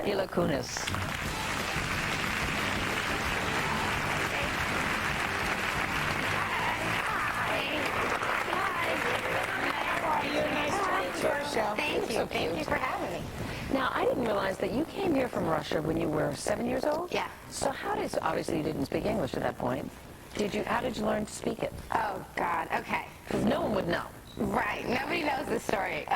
Mila Kunis. Thank you. Thank you for having me. Now, I didn't realize that you came here from Russia when you were 7 years old? Yeah. So obviously you didn't speak English at that point. How did you learn to speak it? Oh, God. Okay. Because no one would know. Right. Nobody knows this story.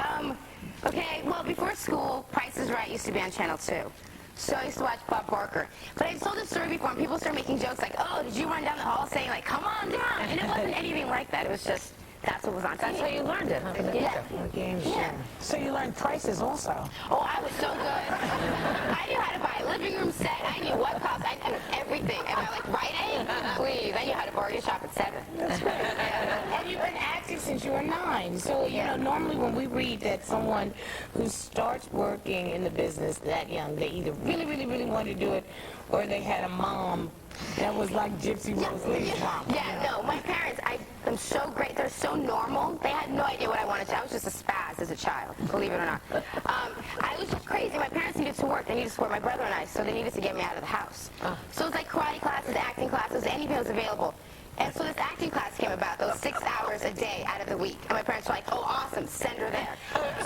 Okay, well, before school, Price is Right used to be on Channel 2. So I used to watch Bob Barker. But I told this story before, and people started making jokes like, oh, did you run down the hall saying, like, come on down? And it wasn't anything like that. It was just, that's what was on TV. That's how you learned it, huh? Yeah. So you learned prices also. Oh, I was so good. I knew how to buy a living room set. I knew what cost. I knew everything. And I like, Rite Aid? Please. I knew how to bargain shop at 7. That's great. And you've been acting since you were 9. So, you know, normally when we read that someone who starts working in the business that young, they either really, really, really want to do it or they had a mom that was like Gypsy Rose Lee's mom. Yeah, no, my parents, I'm so great. They're so normal. They had no idea what I wanted to. I was just a spaz as a child, believe it or not. I was just crazy. My parents needed to work. They needed to support my brother and I, so they needed to get me out of the house. So it was like karate classes, acting classes, anything was available. And so this acting class came about, those 6 hours a day out of the week. And my parents were like, oh, awesome, send her there.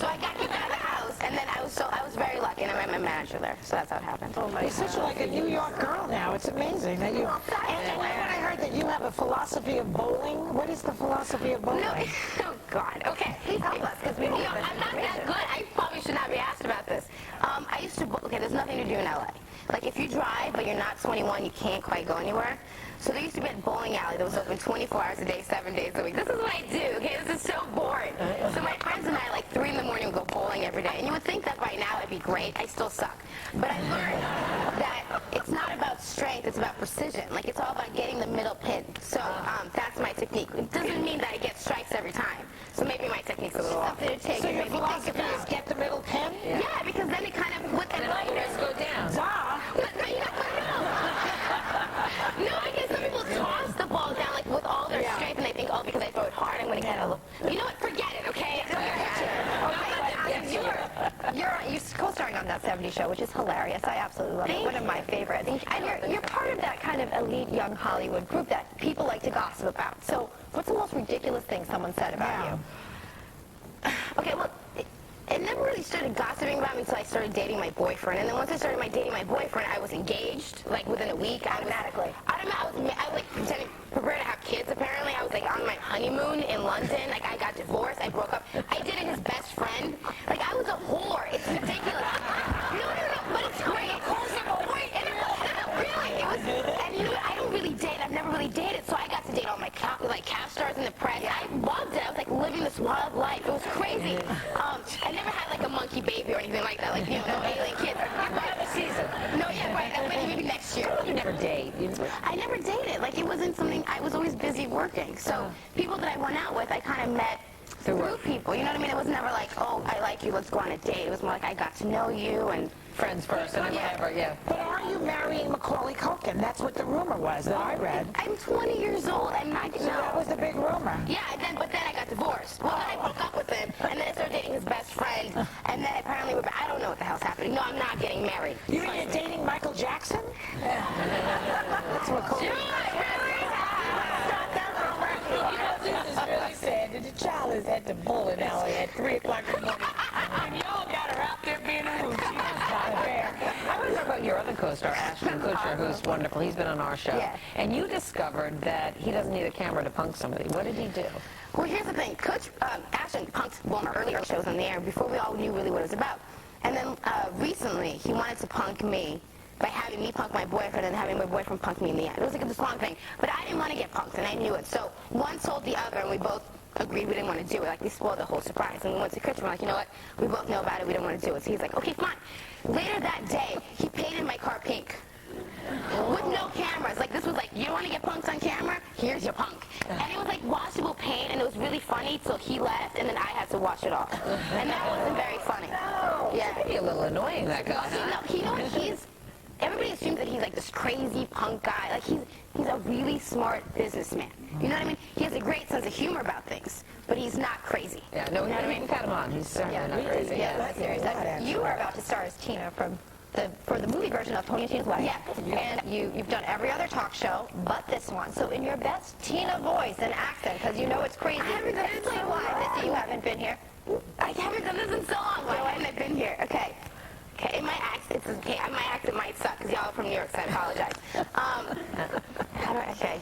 So I got kicked out of the house, and then I was very lucky, and I met my manager there. So that's how it happened. Oh, you're such like a New York girl now. It's amazing that you. And when I heard that you have a philosophy of bowling, what is the philosophy of bowling? No, oh, God. Okay, please help us, because I'm not that good. I probably should not be asked about this. I used to, okay, there's nothing to do in L.A. Like, if you drive, but you're not 21, you can't quite go anywhere. So there used to be a bowling alley that was open 24 hours a day, 7 days a week. This is what I do, okay? This is so boring. So my friends and I, like 3 in the morning, would go bowling every day. And you would think that by now it'd be great. I still suck. But I learned that it's not about strength, it's about precision. Like, it's all about getting the middle pin. So that's my technique. It doesn't mean that I get strikes every time. So maybe my technique's a little off. So your philosophy is get the middle pin? Yeah, because then it kind of, with the lighters go down. But no, I guess some people toss the ball down like with all their strength, and they think, oh, because I throw it hard, I'm going to get a little. You know what? Forget it, okay? You're co-starring on That 70s Show, which is hilarious. I absolutely love it. One of my favorites. And you're part of that kind of elite young Hollywood group that people like to gossip about. So what's the most ridiculous thing someone said about you? Okay, well, it never really started gossiping about me until I started dating my boyfriend. And then once I started dating my boyfriend, I was engaged, like within a week. Automatically. I was like preparing to have kids, apparently. I was like on my honeymoon in London. Like, I got divorced. I broke up. I dated his best friend. Like, I was a whore. It's ridiculous. No, but it's great. Of course I'm a whore. And it wasn't really. It was, and you know what? I don't really date. I've never really dated. So I got to date all my cast stars in the press. I loved it. I was like living this wild life. It was crazy. I never had like a monkey baby or anything like that. Like, you know, no alien kids. Right. Season. No, yeah, right. Maybe next year. You never date. I never dated. Like, it wasn't something, I was always busy working. So people that I went out with, I kind of met through people. You know what I mean? It was never like, oh, I like you, let's go on a date. It was more like, I got to know you and friends first and whatever, yeah. But are you marrying Macaulay Culkin? That's what the rumor was that I read. I'm 20 years old. I'm not, So that was the big rumor. Yeah, but then I got divorced. Well, then I broke up with him, and then I started dating his best friend, and then apparently I don't know what the hell's happening. No, I'm not getting married. You mean you're dating Michael Jackson? That's Macaulay. This is really sad that the child is at the bowling alley at 3 o'clock in the morning. And y'all got her out there being a hoot. She's not fair. I want to talk about your other co-star, Ashton Kutcher, who's wonderful. He's been on our show. Yeah. And you discovered that he doesn't need a camera to punk somebody. What did he do? Well, here's the thing. Ashton punked one of our earlier shows on the air before we all knew really what it was about. And then recently, he wanted to punk me by having me punk my boyfriend and having my boyfriend punk me in the end. It was like this long thing. But I didn't want to get punked, and I knew it. So one told the other, and we both agreed we didn't want to do it. Like, we spoiled the whole surprise. And we went to Kutcher, we're like, you know what? We both know about it. We don't want to do it. So he's like, okay, fine. Later that day, he painted my car pink. With no cameras. Like, this was like, you don't want to get punked on camera? Here's your punk. And it was like washable paint, and it was really funny till he left, and then I had to wash it off. And that wasn't very funny. No. Yeah. Maybe a little annoying, that guy. Everybody assumes that he's like this crazy punk guy. Like, he's a really smart businessman. You know what I mean? He has a great sense of humor about things, but he's not crazy. Yeah, no, You know what I mean? cut him on. He's certainly not crazy. Yeah, that's serious. You are about to star as Tina from for the movie version of Tony and Tina's Wedding. Yeah. And you've done every other talk show but this one. So in your best Tina voice and accent, because you know it's crazy. I haven't done it in so Explain why long. that you haven't been here. I haven't done this in so long. Why haven't I been here? Okay. Okay, my accent might suck because y'all are from New York, so I apologize. How do I say?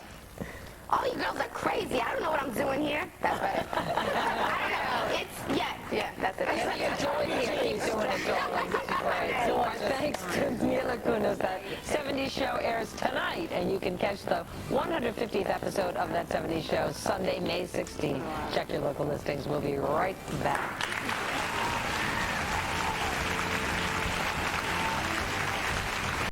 All you girls are crazy. I don't know what I'm doing here. That's better. I don't know. Yeah, that's it. Keep doing it, darling. Thanks to Mila Kunis. That 70s show airs tonight, and you can catch the 150th episode of that 70s show Sunday, May 16th. Check your local listings. We'll be right back.